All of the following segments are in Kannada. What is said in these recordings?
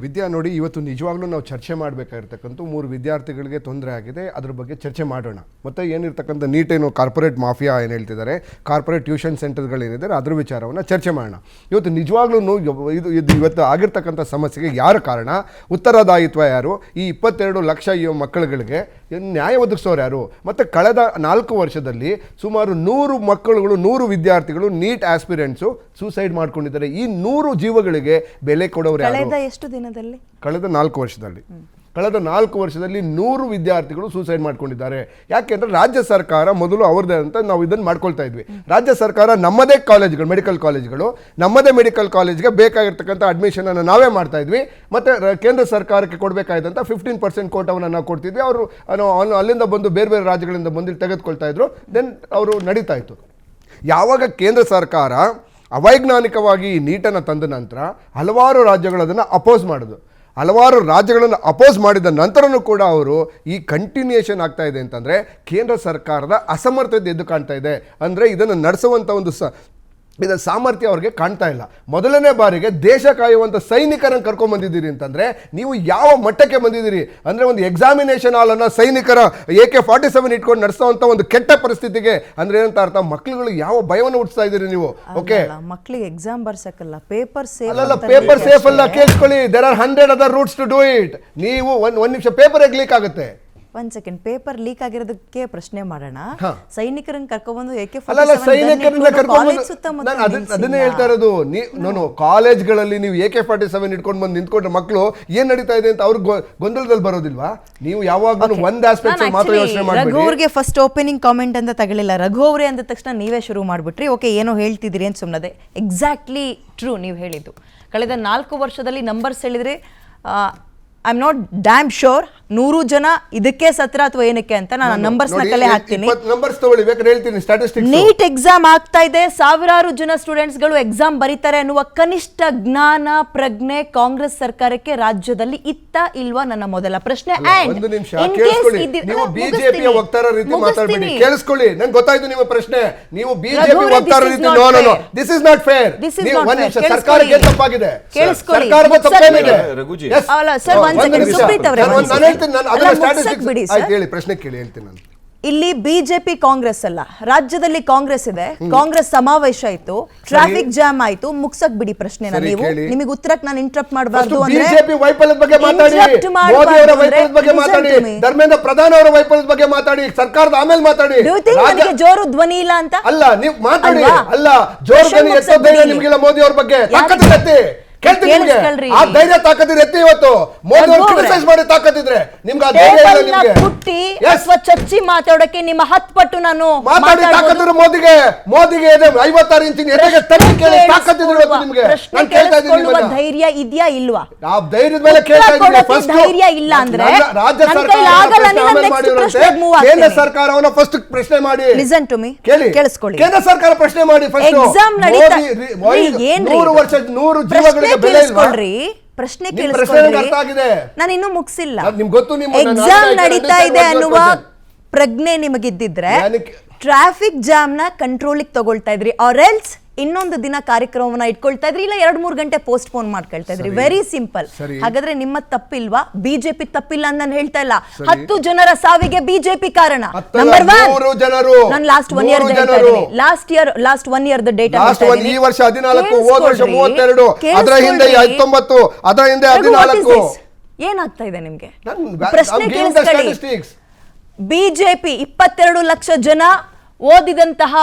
ವಿದ್ಯಾ ನೋಡಿ, ಇವತ್ತು ನಿಜವಾಗ್ಲೂ ನಾವು ಚರ್ಚೆ ಮಾಡಬೇಕಾಗಿರ್ತಕ್ಕಂಥ 3 ವಿದ್ಯಾರ್ಥಿಗಳಿಗೆ ತೊಂದರೆ ಆಗಿದೆ, ಅದ್ರ ಬಗ್ಗೆ ಚರ್ಚೆ ಮಾಡೋಣ. ಮತ್ತು ಏನಿರ್ತಕ್ಕಂಥ ನೀಟೇನು ಕಾರ್ಪೊರೇಟ್ ಮಾಫಿಯಾ ಏನು ಹೇಳ್ತಿದ್ದಾರೆ, ಕಾರ್ಪೊರೇಟ್ ಟ್ಯೂಷನ್ ಸೆಂಟರ್ಗಳೇನಿದ್ದಾರೆ ಅದ್ರ ವಿಚಾರವನ್ನು ಚರ್ಚೆ ಮಾಡೋಣ. ಇವತ್ತು ನಿಜವಾಗ್ಲೂ ಇವತ್ತು ಆಗಿರ್ತಕ್ಕಂಥ ಸಮಸ್ಯೆಗೆ ಯಾರು ಕಾರಣ, ಉತ್ತರದಾಯಿತ್ವ ಯಾರು, ಈ 22 ಲಕ್ಷ ಮಕ್ಕಳುಗಳಿಗೆ ನ್ಯಾಯ ಒದಗಿಸೋರು ಯಾರು? ಮತ್ತು ಕಳೆದ 4 ವರ್ಷದಲ್ಲಿ ಸುಮಾರು 100 ಮಕ್ಕಳುಗಳು, 100 ವಿದ್ಯಾರ್ಥಿಗಳು ನೀಟ್ ಆಸ್ಪಿರೆಂಟ್ಸು ಸೂಸೈಡ್ ಮಾಡ್ಕೊಂಡಿದ್ದಾರೆ. ಈ 100 ಜೀವಗಳಿಗೆ ಬೆಲೆ ಕೊಡೋರು ಯಾರು? ಕಳೆದ 4 ವರ್ಷದಲ್ಲಿ 100 ವಿದ್ಯಾರ್ಥಿಗಳು ಸೂಸೈಡ್ ಮಾಡ್ಕೊಂಡಿದ್ದಾರೆ. ಯಾಕೆಂದ್ರೆ ರಾಜ್ಯ ಸರ್ಕಾರ ಮೊದಲು ಅವ್ರದ್ದೇ ಅಂತ ನಾವು ಇದನ್ನು ಮಾಡ್ಕೊಳ್ತಾ ಇದ್ವಿ. ರಾಜ್ಯ ಸರ್ಕಾರ ನಮ್ಮದೇ ಕಾಲೇಜ್ಗಳು, ಮೆಡಿಕಲ್ ಕಾಲೇಜ್ಗಳು, ನಮ್ಮದೇ ಮೆಡಿಕಲ್ ಕಾಲೇಜ್ಗೆ ಬೇಕಾಗಿರ್ತಕ್ಕಂಥ ಅಡ್ಮಿಷನ್ ಅನ್ನು ನಾವೇ ಮಾಡ್ತಾ ಇದ್ವಿ. ಮತ್ತು ಕೇಂದ್ರ ಸರ್ಕಾರಕ್ಕೆ ಕೊಡಬೇಕಾದಂಥ 15% ಕೋಟವನ್ನು ನಾವು ಕೊಡ್ತಿದ್ವಿ. ಅವರು ಅಲ್ಲಿಂದ ಬಂದು ಬೇರೆ ಬೇರೆ ರಾಜ್ಯಗಳಿಂದ ಬಂದು ತೆಗೆದುಕೊಳ್ತಾ ಇದ್ರು. ದೆನ್ ಅವರು ನಡೀತಾ ಇತ್ತು. ಯಾವಾಗ ಕೇಂದ್ರ ಸರ್ಕಾರ ಅವೈಜ್ಞಾನಿಕವಾಗಿ ಈ ನೀಟನ್ನು ತಂದ ನಂತರ ಹಲವಾರು ರಾಜ್ಯಗಳು ಅದನ್ನು ಅಪೋಸ್ ಮಾಡಿದ್ರು. ಹಲವಾರು ರಾಜ್ಯಗಳನ್ನು ಅಪೋಸ್ ಮಾಡಿದ ನಂತರನೂ ಕೂಡ ಅವರು ಈ ಕಂಟಿನ್ಯೂಯೇಷನ್ ಆಗ್ತಾ ಇದೆ ಅಂತಂದರೆ ಕೇಂದ್ರ ಸರ್ಕಾರದ ಅಸಮರ್ಥತೆ ಎದ್ದು ಕಾಣ್ತಾ ಇದೆ. ಅಂದರೆ ಇದನ್ನು ನಡೆಸುವಂಥ ಒಂದು ಇದರ ಸಾಮರ್ಥ್ಯ ಅವ್ರಿಗೆ ಕಾಣ್ತಾ ಇಲ್ಲ. ಮೊದಲನೇ ಬಾರಿಗೆ ದೇಶ ಕಾಯುವಂಥ ಸೈನಿಕರನ್ನು ಕರ್ಕೊಂಡ್ಬಂದಿದ್ದೀರಿ ಅಂತಂದರೆ ನೀವು ಯಾವ ಮಟ್ಟಕ್ಕೆ ಬಂದಿದ್ದೀರಿ ಅಂದರೆ, ಒಂದು ಎಕ್ಸಾಮಿನೇಷನ್ ಹಾಲನ್ನು ಸೈನಿಕರ AK-47 ಇಟ್ಕೊಂಡು ನಡೆಸೋವಂಥ ಒಂದು ಕೆಟ್ಟ ಪರಿಸ್ಥಿತಿಗೆ ಅಂದರೆ ಏನಂತ ಅರ್ಥ? ಮಕ್ಕಳುಗಳು ಯಾವ ಭಯವನ್ನು ಹುಟ್ಟಿಸ್ತಾ ಇದ್ದೀರಿ ನೀವು. ಓಕೆ, ಮಕ್ಕಳಿಗೆ ಎಕ್ಸಾಮ್ ಬರ್ಸಕ್ಕಲ್ಲ, ಪೇಪರ್ ಸೇಫ್ ಅಲ್ಲ, ಪೇಪರ್ ಸೇಫ್ ಅಲ್ಲ. ಕೇಳಿಸ್ಕೊಳ್ಳಿ, there are 100 other routes to do it. ನೀವು ಒಂದು ನಿಮಿಷ ಪೇಪರ್ ಹೇಗೆ ಲೀಕ್ ಆಗುತ್ತೆ? 1 ಸೆಕೆಂಡ್, ಪೇಪರ್ ಲೀಕ್ ಆಗಿರೋದಕ್ಕೆ ಪ್ರಶ್ನೆ ಮಾಡೋಣ. ಸೈನಿಕರನ್ನ ಕರ್ಕೊಂಡ್ಬಂದು ಅದನ್ನೇ ಹೇಳ್ತಾ ಇರೋದು. ನಾನು ಕಾಲೇಜ್ಗಳಲ್ಲಿ ನೀವು AK-47 ಇಟ್ಕೊಂಡು ಬಂದು ನಿಂತ್ಕೊಂಡ್ರೆ ಮಕ್ಕಳು ಏನ್ ನಡೀತಾ ಇದೆ ಅಂತ ಅವ್ರಿಗೆ ಗೊಂದಲದಲ್ಲಿ ಬರೋದಿಲ್ವಾ? ನೀವು ಯಾವಾಗಲೂ ಒಂದು ಆಸ್ಪೆಕ್ಟ್ ಮಾತ್ರ ಯೋಚನೆ ಮಾಡಿ. ರಘು ಅವ್ರಿಗೆ ಫಸ್ಟ್ ಓಪನಿಂಗ್ ಕಾಮೆಂಟ್ ಅಂತ ತಗೊಳ್ಳಿಲ್ಲ. ರಘು ಅವರೇ ಅಂದ ತಕ್ಷಣ ನೀವೇ ಶುರು ಮಾಡ್ಬಿಟ್ರಿ. ಓಕೆ, ಏನೋ ಹೇಳ್ತಿದ್ರಿ ಅಂತ ಸುಮ್ಮನೆ. ಎಕ್ಸಾಕ್ಟ್ಲಿ ಟ್ರೂ ನೀವು ಹೇಳಿದ್ದು. ಕಳೆದ 4 ವರ್ಷದಲ್ಲಿ ನಂಬರ್ಸ್ ಹೇಳಿದ್ರೆ I am not dam sure 100 ಜನ ಇದಕ್ಕೆ ಸತ್ರ ಅಥವಾ ಏನಕ್ಕೆ ಅಂತ ನಾನು ನಂಬರ್ಸ್ ನ ಕಲೆ ಹಾಕ್ತೀನಿ. ನೀಟ್ ಎಕ್ಸಾಮ್ ಆಗ್ತಾ ಇದೆ, ಸಾವಿರಾರು ಜನ ಸ್ಟೂಡೆಂಟ್ಸ್ ಗಳು ಎಕ್ಸಾಮ್ ಬರೀತಾರೆ ಅನ್ನುವ ಕನಿಷ್ಠ ಜ್ಞಾನ ಪ್ರಜ್ಞೆ ಕಾಂಗ್ರೆಸ್ ಸರ್ಕಾರಕ್ಕೆ ರಾಜ್ಯದಲ್ಲಿ ಇತ್ತ ಇಲ್ವಾ? ನನ್ನ ಮೊದಲ ಪ್ರಶ್ನೆ. ನೀವು ಬಿಜೆಪಿಯ ವಕ್ತಾರ ರೀತಿ ಮಾತಾಡಬೇಡಿ. ಕೇಳಿಸ್ಕೊಳ್ಳಿ, ನಂಗೆ ಗೊತ್ತಾಯ್ತು ನಿಮ್ಮ ಪ್ರಶ್ನೆ. ನೀವು ಬಿಜೆಪಿ ವಕ್ತಾರ ರೀತಿ no no no, this is not fair. ಸರ್ಕಾರಕ್ಕೆ ತಪ್ಪಾಗಿದೆ, ಸರ್ಕಾರದ ತಪ್ಪೇನಿದೆ. ಇಲ್ಲಿ ಬಿಜೆಪಿ ಕಾಂಗ್ರೆಸ್ ಅಲ್ಲ, ರಾಜ್ಯದಲ್ಲಿ ಕಾಂಗ್ರೆಸ್ ಇದೆ. ಕಾಂಗ್ರೆಸ್ ಸಮಾವೇಶ ಆಯ್ತು, ಟ್ರಾಫಿಕ್ ಜಾಮ್ ಆಯ್ತು. ಮುಗ್ಸಕ್ ಬಿಡಿ ಪ್ರಶ್ನೆನ. ನೀವು ನಿಮಗೆ ಉತ್ತರಕ್ಕೆ ನಾನು ಇಂಟರಪ್ಟ್ ಮಾಡಬಾರ್ದು ಅಂದ್ರೆ ಬಿಜೆಪಿ ವೈಫಲ್ಯದ ಬಗ್ಗೆ ಮಾತಾಡಿ, ಮೋದಿ ಅವರ ವೈಫಲ್ಯದ ಬಗ್ಗೆ ಮಾತಾಡಿ, ಧರ್ಮೇಂದ್ರ ಪ್ರಧಾನ್ ಅವರ ವೈಫಲ್ಯದ ಬಗ್ಗೆ ಮಾತಾಡಿ, ಸರ್ಕಾರದ ಆಮೇಲೆ ಮಾತಾಡಿ. ನನಗೆ ಜೋರು ಧ್ವನಿ ಇಲ್ಲ ಅಂತ ಅಲ್ಲ, ನೀವು ಮಾತಾಡಿ. ಅಲ್ಲ, ಜೋರು ಧ್ವನಿ ಎತ್ತೋದೇ ನಿಮ್ಗಿಲ್ಲ. ಮೋದಿ ಅವ್ರ ಬಗ್ಗೆ ತಾಕತ್ತಿದೆ, ಕೇಳ್ತೀನಿ ನಿಮಗೆ. ಆ ಧೈರ್ಯ ತಾಕತ್ತಿದ್ರೆ ಎತ್ತಿ. ಇವತ್ತು ಮೋದಿ ಅವರು ಕ್ರಿಟಿಸೈಸ್ ಮಾಡಿ ತಾಕತ್ತಿದ್ರೆ ನಿಮ್ಗೆ ಆ ಧೈರ್ಯ ಇಲ್ಲ. ನಿಮಗೆ ಪುಟ್ಟಿ ಅಥವಾ ಚಚ್ಚಿ ಮಾತಾಡೋಕೆ ನಿಮ್ಮ 10 ಪಟ್ಟು ನಾನು ಮಾತಾಡಿ ತಾಕತ್ತಿದ್ರು. ಮೋದಿಗೆ 56 ಇಂಚಿನ ಎದೆಗೆ ತಟ್ಟಿ ಕೇಳಿ ತಾಕತ್ತಿದ್ರು ಇವತ್ತು ನಿಮಗೆ. ನಾನು ಕೇಳ್ತಾ ಇದ್ದೀನಿ, ಧೈರ್ಯ ಇದೆಯಾ ಇಲ್ವಾ? ಆ ಧೈರ್ಯದ ಮೇಲೆ ಕೇಳ್ತಾ ಇದ್ದೀನಿ. ಫಸ್ಟ್ ಧೈರ್ಯ ಇಲ್ಲ ಅಂದ್ರೆ ರಾಜ್ಯ ಸರ್ಕಾರ ಕೇಂದ್ರ ಸರ್ಕಾರವನ್ನ ಫಸ್ಟ್ ಪ್ರಶ್ನೆ ಮಾಡಿ. ಲಿಸನ್ ಟು ಮೀ, ಕೇಳಿಸ್ಕೊಳ್ಳಿ. ಕೇಂದ್ರ ಸರ್ಕಾರ ಪ್ರಶ್ನೆ ಮಾಡಿ ಫಸ್ಟ್. ಎಕ್ಸಾಮ್ ನಡೀತಾ 100 ವರ್ಷ 100 ಜೀವಗಳಿಗೆ ಪ್ರಶ್ನೆ ಕೇಳಿಸ್ಕೊಳ್ಳಿ. ನಾನು ಇನ್ನೂ ಮುಗಿಸಿಲ್ಲ. ಎಕ್ಸಾಮ್ ನಡೀತಾ ಇದೆ ಅನ್ನುವ ಪ್ರಜ್ಞೆ ನಿಮಗಿದ್ದಿದ್ರೆ ಟ್ರಾಫಿಕ್ ಜಾಮ್ ನ ಕಂಟ್ರೋಲಿಗೆ ತಗೊಳ್ತಾ ಇದ್ರಿ, ಆರ್ ಎಲ್ಸ್ ಇನ್ನೊಂದು ದಿನ ಕಾರ್ಯಕ್ರಮವನ್ನ ಇಟ್ಕೊಳ್ತಾ ಇದ್ರಿ, ಇಲ್ಲ 2-3 ಗಂಟೆ ಪೋಸ್ಟ್ ಪೋನ್ ಮಾಡ್ಕೊಳ್ತಾ ಇದ್ರಿ. Very simple. ಹಾಗಾದ್ರೆ ನಿಮ್ಮ ತಪ್ಪಿಲ್ವಾ? ಬಿಜೆಪಿ ತಪ್ಪಿಲ್ಲ ಅಂತ ನಾನು ಹೇಳ್ತಾ ಇಲ್ಲ. 10 ಜನರ ಸಾವಿಗೆ ಬಿಜೆಪಿ ಕಾರಣ. ನಂಬರ್ 1 ನಾನು last 1 year last 1 year data. ಈ ವರ್ಷ 14, ಹೋದ ವರ್ಷ 32, ಅದರ ಹಿಂದೆ 19, ಅದರ ಹಿಂದೆ 14. ಏನಾಗ್ತಾ ಇದೆ ನಿಮ್ಗೆ? ಪ್ರಶ್ನೆ ಕೇಳಿಸ್ಕೊಳ್ಳಿ. ಬಿಜೆಪಿ 22 ಲಕ್ಷ ಜನ ಓದಿದಂತಹ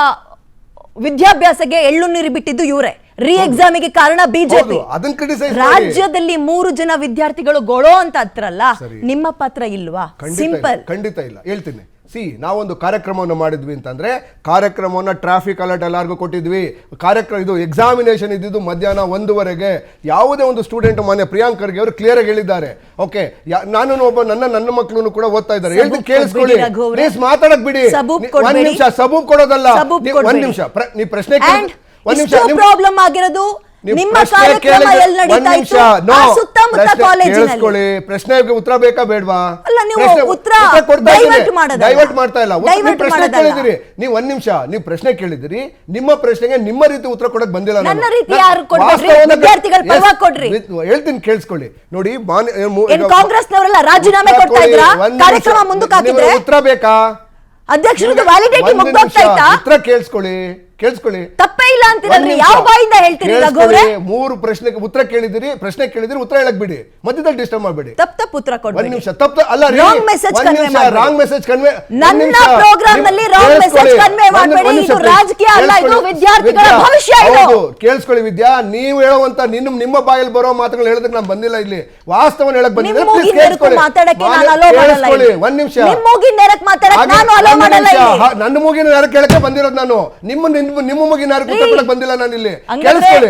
ವಿದ್ಯಾಭ್ಯಾಸಕ್ಕೆ ಎಳ್ಳು ನೀರು ಬಿಟ್ಟಿದ್ದು ಇವರೇ. ರೀ ಎಕ್ಸಾಮಿಗೆ ಕಾರಣ ಬಿಜೆಪಿ. ರಾಜ್ಯದಲ್ಲಿ 3 ಜನ ವಿದ್ಯಾರ್ಥಿಗಳು ಗೊಳೋ ಅಂತ ಹತ್ರಲ್ಲ, ನಿಮ್ಮ ಪಾತ್ರ ಇಲ್ವಾ? ಸಿಂಪಲ್. ಖಂಡಿತ ಇಲ್ಲ, ಹೇಳ್ತೀನಿ. ನಾವೊಂದು ಕಾರ್ಯಕ್ರಮವನ್ನು ಮಾಡಿದ್ವಿ ಅಂತಂದ್ರೆ, ಕಾರ್ಯಕ್ರಮವನ್ನು ಟ್ರಾಫಿಕ್ ಅಲರ್ಟ್ ಎಲ್ಲರಿಗೂ ಕೊಟ್ಟಿದ್ವಿ. ಇದು ಎಕ್ಸಾಮಿನೇಷನ್ ಇದ್ದಿದ್ದು ಮಧ್ಯಾಹ್ನ 1:00ವರೆಗೆ. ಯಾವುದೇ ಒಂದು ಸ್ಟೂಡೆಂಟ್ ಮಾನ್ಯ ಪ್ರಿಯಾಂಕ್ ಖರ್ಗೆ ಅವರು ಕ್ಲಿಯರ್ ಆಗಿ ಹೇಳಿದ್ದಾರೆ. ಓಕೆ, ನಾನು ಒಬ್ಬ ನನ್ನ ಮಕ್ಕಳು ಕೂಡ ಹೋಗ್ತಾ ಇದ್ದಾರೆ. ಹೇಳ್ತೀನಿ, ಕೇಳಿಸ್ಕೊಳ್ಳಿ ಪ್ಲೀಸ್. ಮಾತಾಡಕ್ ಬಿಡಿ. 1 ನಿಮಿಷ. ಸಬೂಬ್ ಕೊಡೋದಲ್ಲ, 1 ನಿಮಿಷ. ನೀವು ಪ್ರಶ್ನೆ ಪ್ರಾಬ್ಲಮ್ ಆಗಿರೋದು ನಿಮ್ಮ ಕಾರ್ಯಕ್ರಮ ಎಲ್ಲಿ ನಡೀತಾ ಇತ್ತು? ಆ ಸುತ್ತಮುತ್ತ ಕಾಲೇಜಿನಲ್ಲಿ. ಕೇಳಿಸ್ಕೊಳ್ಳಿ, ಪ್ರಶ್ನೆಗೆ ಉತ್ತರ ಬೇಕಾ ಬೇಡವಾ? ಅಲ್ಲ, ನೀವು ಉತ್ತರ ಡೈವರ್ಟ್ ಮಾಡೋದಲ್ಲ. ಡೈವರ್ಟ್ ಮಾಡ್ತಾ ಇಲ್ಲ. ನೀವು ಡೈವರ್ಟ್ ಪ್ರಶ್ನೆ ಮಾಡೋದಲ್ಲ. ಕೇಳಿದಿರಿ, ನೀವು ಒಂದ್ ನಿಮಿಷ, ನೀವು ಪ್ರಶ್ನೆ ಕೇಳಿದಿರಿ, ನಿಮ್ಮ ಪ್ರಶ್ನೆಗೆ ನಿಮ್ಮ ರೀತಿ ಉತ್ತರ ಕೊಡಕ್ ಬಂದಿಲ್ಲ ನಾನು. ನನ್ನ ರೀತಿ ಯಾರು ಕೊಡ್ಬೇಡ್ರಿ, ವಿದ್ಯಾರ್ಥಿಗಳ ಪರವಾಗಿ ಕೊಡ್ರಿ. ಹೇಳ್ತೀನಿ ಕೇಳಿಸ್ಕೊಳ್ಳಿ. ನೋಡಿ, ಏನ್ ಕಾಂಗ್ರೆಸ್ನವರೆಲ್ಲ ರಾಜೀನಾಮೆ ಕೊಡ್ತಾ ಇದ್ರಾ? ಕಾರ್ಯಕ್ರಮ ಮುಂದಕ್ಕೆ ಹಾಕಿದ್ರೆ ಉತ್ತರ ಬೇಕಾ? ಅಧ್ಯಕ್ಷರದ್ದು ವ್ಯಾಲಿಡಿಟಿ ಮುಗ್ದೋಗ್ತಾ ಇತ್ತಾ? ಉತ್ತರ ಕೇಳಿಸ್ಕೊಳ್ಳಿ. ತಪ್ಪೇ ಇಲ್ಲ ಅಂತೀರಲ್ರಿ, ಯಾವ ಬಾಯಿಂದ ಹೇಳ್ತೀರಿ ರಘು ಅವ್ರೆ? 3 ಪ್ರಶ್ನೆಗೆ ಉತ್ತರ ಕೇಳಿದಿರಿ, ಪ್ರಶ್ನೆ ಕೇಳಿದಿರಿ, ಉತ್ತರ ಹೇಳಕ್ ಬಿಡಿ, ಮಧ್ಯದಲ್ಲಿ ಡಿಸ್ಟರ್ಬ್ ಮಾಡಬೇಡಿ. ತಪ್ಪು ಉತ್ತರ ಕೊಡ್ಬೇಡಿ. ಒಂದ್ ನಿಮಿಷ, ತಪ್ಪು ಅಲ್ಲ ರೀ, ರಾಂಗ್ ಮೆಸೇಜ್ ಕನ್ವೆ ಮಾಡಬೇಡಿ. ರಾಂಗ್ ಮೆಸೇಜ್ ಕನ್ವೆ ನನ್ನ ಪ್ರೋಗ್ರಾಮ್ ನಲ್ಲಿ ರಾಂಗ್ ಮೆಸೇಜ್ ಕನ್ವೆ ಮಾಡಬೇಡಿ. ಇದು ರಾಜಕೀಯ ಅಲ್ಲ, ಇದು ವಿದ್ಯಾರ್ಥಿಗಳ ಭವಿಷ್ಯ. ಇದು ಕೇಳಿಸ್ಕೊಳ್ಳಿ ವಿದ್ಯಾ, ನೀವು ಹೇಳುವಂತ ನಿಮ್ಮ ಬಾಯಲ್ಲಿ ಬರೋ ಮಾತುಗಳು ಹೇಳೋದಕ್ಕೆ ನಾನು ಬಂದಿಲ್ಲ ಇಲ್ಲಿ, ವಾಸ್ತವನ ಹೇಳಕ್ ಬಂದಿಲ್ಲ. ಪ್ಲೀಸ್ ಕೇಳಿಸ್ಕೊಳ್ಳಿ. ಮಾತಾಡಕ್ಕೆ ನಾನು ಅಲೋ ಮಾಡಲ್ಲ. ಒಂದ್ ನಿಮಿಷ, ನಿಮ್ಮ ಮೂಗಿನ ನೇರಕ್ಕೆ ಮಾತಾಡಕ್ಕೆ ನಾನು ಅಲೋ ಮಾಡಲ್ಲ. ನನ್ನ ಮೂಗಿನ ನೇರಕ್ಕೆ ಕೇಳಕ್ಕೆ ಬಂದಿರೋದು ನಾನು, ನಿಮ್ಮ ಮೂಗಿನ ನೇರಕ್ಕೆ ಉತ್ತರ ಕೊಡಕ್ಕೆ ಬಂದಿಲ್ಲ ನಾನು ಇಲ್ಲಿ.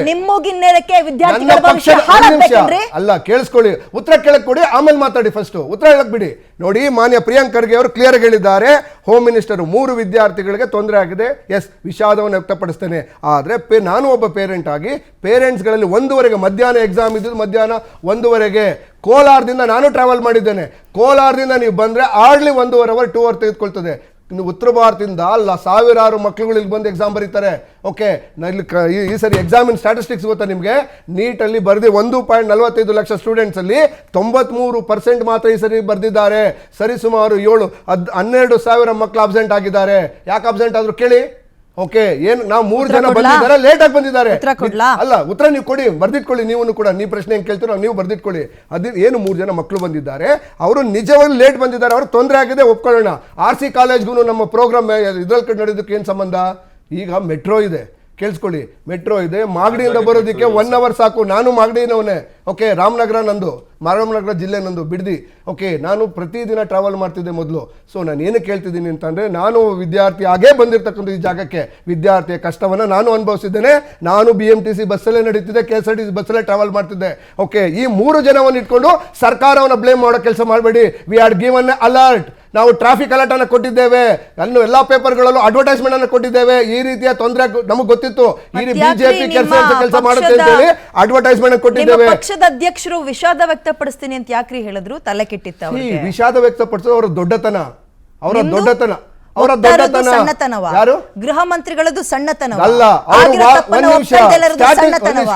ನಿಮ್ಮ ಮೂಗಿನ ನೇರಕ್ಕೆ ವಿದ್ಯಾರ್ಥಿಗಳ ಭವಿಷ್ಯ ಹಾಳಾಗಬೇಕೇನ್ರಿ? ಅಲ್ಲ, ಕೇಳಿಸ್ಕೊಳ್ಳಿ, ಉತ್ತರ ಕೇಳಕ್ ಕೊಡಿ, ಆಮೇಲೆ ಮಾತಾಡಿ. ಫಸ್ಟ್ ಉತ್ತರ ಹೇಳಕ್ ಬಿಡಿ. ನೋಡಿ, ಮಾನ್ಯ ಪ್ರಿಯಾಂಕ್ ಖರ್ಗೆ ಅವರು ಕ್ಲಿಯರ್ ಆಗಿ ಹೇಳಿದ್ದಾರೆ, ಹೋಮ್ ಮಿನಿಸ್ಟರ್ 3 ವಿದ್ಯಾರ್ಥಿಗಳಿಗೆ ತೊಂದರೆ ಆಗಿದೆ. ಎಸ್, ವಿಷಾದವನ್ನು ವ್ಯಕ್ತಪಡಿಸ್ತೇನೆ. ಆದ್ರೆ ನಾನು ಒಬ್ಬ ಪೇರೆಂಟ್ ಆಗಿ, ಪೇರೆಂಟ್ಸ್ಗಳಲ್ಲಿ 1:30 ಮಧ್ಯಾಹ್ನ ಎಕ್ಸಾಮ್ ಇದ್ದು, ಮಧ್ಯಾಹ್ನ 1:30 ಕೋಲಾರದಿಂದ ನಾನು ಟ್ರಾವೆಲ್ ಮಾಡಿದ್ದೇನೆ. ಕೋಲಾರದಿಂದ ನೀವು ಬಂದ್ರೆ ಆರ್ಡ್ಲಿ 1.5 ಅವರ್ 2 ಅವರ್ ತೆಗೆದುಕೊಳ್ತದೆ. ಇನ್ನು ಉತ್ತರ ಭಾರತದಿಂದ ಅಲ್ಲ, ಸಾವಿರಾರು ಮಕ್ಕಳುಗಳು ಇಲ್ಲಿ ಬಂದು ಎಕ್ಸಾಮ್ ಬರೀತಾರೆ. ಓಕೆ, ಇಲ್ಲಿ ಈ ಸರಿ ಎಕ್ಸಾಮಿನ ಸ್ಟ್ಯಾಟಿಸ್ಟಿಕ್ಸ್ ಗೊತ್ತಾ ನಿಮಗೆ? ನೀಟಲ್ಲಿ ಬರೆದಿ 1.45 ಲಕ್ಷ ಸ್ಟೂಡೆಂಟ್ಸ್ ಅಲ್ಲಿ 93% ಮಾತ್ರ ಈ ಸರಿ ಬರೆದಿದ್ದಾರೆ. ಸರಿ ಸುಮಾರು 12,000 ಮಕ್ಕಳು ಅಬ್ಸೆಂಟ್ ಆಗಿದ್ದಾರೆ. ಯಾಕೆ ಅಬ್ಸೆಂಟ್ ಆದ್ರು ಕೇಳಿ. ಓಕೆ, ಏನು ನಾವು 3 ಜನ ಬಂದಿದ್ದಾರೆ, ಲೇಟ್ ಆಗಿ ಬಂದಿದ್ದಾರೆ. ಅಲ್ಲ, ಉತ್ತರ ನೀವು ಕೊಡಿ, ಬರ್ದಿಟ್ಕೊಳ್ಳಿ. ನೀವು ಕೂಡ ನೀವು ಪ್ರಶ್ನೆ ಹೆಂಗ್ ಕೇಳ್ತೀರೋ ನೀವು ಬರ್ದಿಟ್ಕೊಳ್ಳಿ. ಏನು 3 ಜನ ಮಕ್ಕಳು ಬಂದಿದ್ದಾರೆ, ಅವರು ನಿಜವಾಗಿ ಲೇಟ್ ಬಂದಿದ್ದಾರೆ, ಅವ್ರಿಗೆ ತೊಂದರೆ ಆಗಿದೆ, ಒಪ್ಕೊಳ್ಳೋಣ. RC ಕಾಲೇಜ್ಗೂ ನಮ್ಮ ಪ್ರೋಗ್ರಾಮ್ ಇದ್ರಲ್ಲಿ ನಡೆಯೋದಕ್ಕೆ ಏನು ಸಂಬಂಧ? ಈಗ ಮೆಟ್ರೋ ಇದೆ, ಕೇಳಿಸ್ಕೊಳ್ಳಿ, ಮೆಟ್ರೋ ಇದೆ. ಮಾಗಡಿಯಿಂದ ಬರೋದಕ್ಕೆ 1 ಅವರ್ ಸಾಕು. ನಾನು ಮಾಗಡಿನವನೇ. ಓಕೆ, ರಾಮನಗರ ಜಿಲ್ಲೆ ನಂದು, ಬಿಡ್ದಿ. ಓಕೆ, ನಾನು ಪ್ರತಿದಿನ ಟ್ರಾವೆಲ್ ಮಾಡ್ತಿದ್ದೆ ಮೊದಲು. ಸೊ ನಾನು ಏನು ಕೇಳ್ತಿದ್ದೀನಿ ಅಂತಂದರೆ, ನಾನು ವಿದ್ಯಾರ್ಥಿ ಆಗೇ ಬಂದಿರತಕ್ಕಂಥ ಈ ಜಾಗಕ್ಕೆ ವಿದ್ಯಾರ್ಥಿಯ ಕಷ್ಟವನ್ನು ನಾನು ಅನುಭವಿಸಿದ್ದೇನೆ. ನಾನು BMTC ಬಸ್ಸಲ್ಲೇ ನಡೀತಿದ್ದೆ, KSRTC ಬಸ್ಸಲ್ಲೇ ಟ್ರಾವೆಲ್ ಮಾಡ್ತಿದ್ದೆ. ಓಕೆ, ಈ 3 ಜನವನ್ನು ಇಟ್ಕೊಂಡು ಸರ್ಕಾರವನ್ನು ಬ್ಲೇಮ್ ಮಾಡೋ ಕೆಲಸ ಮಾಡಬೇಡಿ. We are given alert. ನಾವು ಟ್ರಾಫಿಕ್ ಅಲರ್ಟ್ ಅನ್ನು ಕೊಟ್ಟಿದ್ದೇವೆ, ಅನ್ನು ಎಲ್ಲಾ ಪೇಪರ್ಗಳಲ್ಲೂ ಅಡ್ವರ್ಟೈಸ್ಮೆಂಟ್ ಅನ್ನು ಕೊಟ್ಟಿದ್ದೇವೆ. ಈ ರೀತಿಯ ತೊಂದರೆ ನಮಗೆ ಗೊತ್ತಿತ್ತು, ಈ ಬಿಜೆಪಿ ಕೆಲಸ ಮಾಡುತ್ತೆ ಅಂತ ಹೇಳಿ ಅಡ್ವರ್ಟೈಸ್ಮೆಂಟ್ ಕೊಟ್ಟಿದ್ದೇವೆ. ಪಕ್ಷದ ಅಧ್ಯಕ್ಷರು ವಿಷಾದ ವ್ಯಕ್ತಪಡಿಸ್ತೀನಿ ಅಂತ ಯಾಕ್ರಿ ಹೇಳಿದ್ರು? ತಲೆ ಕೆಟ್ಟಿತ್ತು ಅವರಿಗೆ. ವಿಷಾದ ವ್ಯಕ್ತಪಡಿಸೋದು ಅವರ ದೊಡ್ಡತನ, ಸಣ್ಣತನವ. ಯಾರು? ಗೃಹ ಮಂತ್ರಿಗಳದ್ದು ಸಣ್ಣತನವ ಅಲ್ಲ.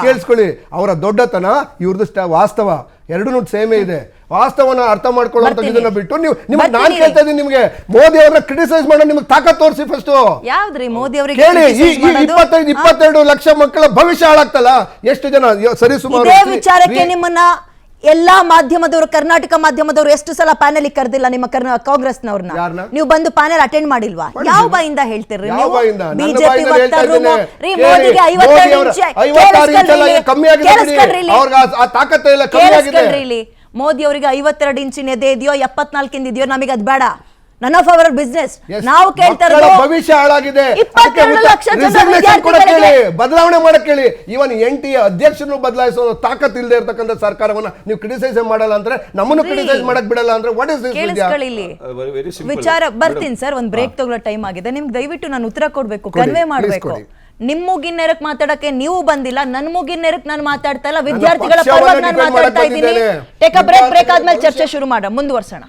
ಕೇಳಿಸ್ಕೊಳ್ಳಿ, ಅವರ ದೊಡ್ಡತನ, ಇವ್ರದ್ದು ವಾಸ್ತವ, ಎರಡೂ ಸೇಮೇ ಇದೆ. ವಾಸ್ತವನ ಅರ್ಥ ಮಾಡ್ಕೊಳ್ಳೋದನ್ನ ಬಿಟ್ಟು ನೀವು ನಾನು ಕೇಳ್ತಾ ಇದ್ದೀನಿ, ನಿಮಗೆ ಮೋದಿ ಅವರನ್ನ ಕ್ರಿಟಿಸೈಸ್ ಮಾಡೋ ನಿಮ್ಗೆ ತಾಕತ್ ತೋರಿಸಿ ಫಸ್ಟ್. ಯಾವ್ದ್ರಿ ಮೋದಿ ಅವರಿಗೆ? ಕೇಳಿ, ಈ 22 ಲಕ್ಷ ಮಕ್ಕಳ ಭವಿಷ್ಯ ಹಾಳಾಗ್ತಲ್ಲ. ಎಷ್ಟು ಜನ ಸರಿ ಸುಮಾರು ಇದೇ ವಿಚಾರಕ್ಕೆ ನಿಮ್ಮನ್ನ ಎಲ್ಲಾ ಮಾಧ್ಯಮದವರು, ಕರ್ನಾಟಕ ಮಾಧ್ಯಮದವರು ಎಷ್ಟು ಸಲ ಪ್ಯಾನೆಲ್ ಕರೆದಿಲ್ಲ ನಿಮ್ಮ ಕಾಂಗ್ರೆಸ್ನವ್ರನ್ನ? ನೀವು ಬಂದು ಪ್ಯಾನೆಲ್ ಅಟೆಂಡ್ ಮಾಡಿಲ್ವಾ? ಯಾವ ಬಾಯಿಂದ ಹೇಳ್ತೀರಿ ನೀವು? ಬಿಜೆಪಿ ವಕ್ತಾರರು ಮೋದಿಗೆ 52 ಇಂಚ್ ಮೋದಿ ಅವರಿಗೆ 52 ಇಂಚಿನ ಎದೆ ಇದೆಯೋ 74 ಇದೆಯೋ ನಮಗೆ ಅದು ಬೇಡ. None of our business. ನಾವು ಕೇಳ್ತಾ ಇರೋದು ಭವಿಷ್ಯ ಹಾಳಾಗಿದೆ, 22 ಲಕ್ಷ ಬದಲಾವಣೆ ಮಾಡಕ್ ಹೇಳಿ. ಇವನ್ NTA ಅಧ್ಯಕ್ಷರನ್ನು ಬದಲಾಯಿಸೋ ತಾಕತ್ ಇಲ್ಲದೆ ಇರತಕ್ಕಂಥ ಸರ್ಕಾರವನ್ನ ನೀವು ಕ್ರಿಟಿಸೈಸ್ ಮಾಡಲ್ಲ ಅಂದ್ರೆ, ನಮ್ಮನ್ನು ಕ್ರಿಟಿಸೈಸ್ ಮಾಡಕ್ ಬಿಡಲ್ಲ ಅಂದ್ರೆ ವಾಟ್ ಇಸ್ ದಿಸ್? ವಿಚಾರ ಬರ್ತೀನಿ ಸರ್, ಒಂದ್ ಬ್ರೇಕ್ ತಗೊಳ್ಳೋ ಟೈಮ್ ಆಗಿದೆ. ನಿಮ್ಗೆ ದಯವಿಟ್ಟು ನಾನು ಉತ್ತರ ಕೊಡ್ಬೇಕು, ಕನ್ವೆ ಮಾಡ್ಬೇಕು. ನಿಮ್ ಮೂಗಿನ ನೇರಕ್ ಮಾತಾಡಕ್ಕೆ ನೀವು ಬಂದಿಲ್ಲ, ನನ್ ಮೂಗಿನ ನೇರಕ್ ನಾನು ಮಾತಾಡ್ತಾ ಇಲ್ಲ, ವಿದ್ಯಾರ್ಥಿಗಳ ಪರವಾಗಿ ನಾನು ಮಾತಾಡ್ತಾ ಇದ್ದೀನಿ. ಟೇಕ್ ಅ ಬ್ರೇಕ್ ಆದ್ಮೇಲೆ ಚರ್ಚೆ ಶುರು ಮಾಡೋಣ, ಮುಂದುವರ್ಸೋಣ.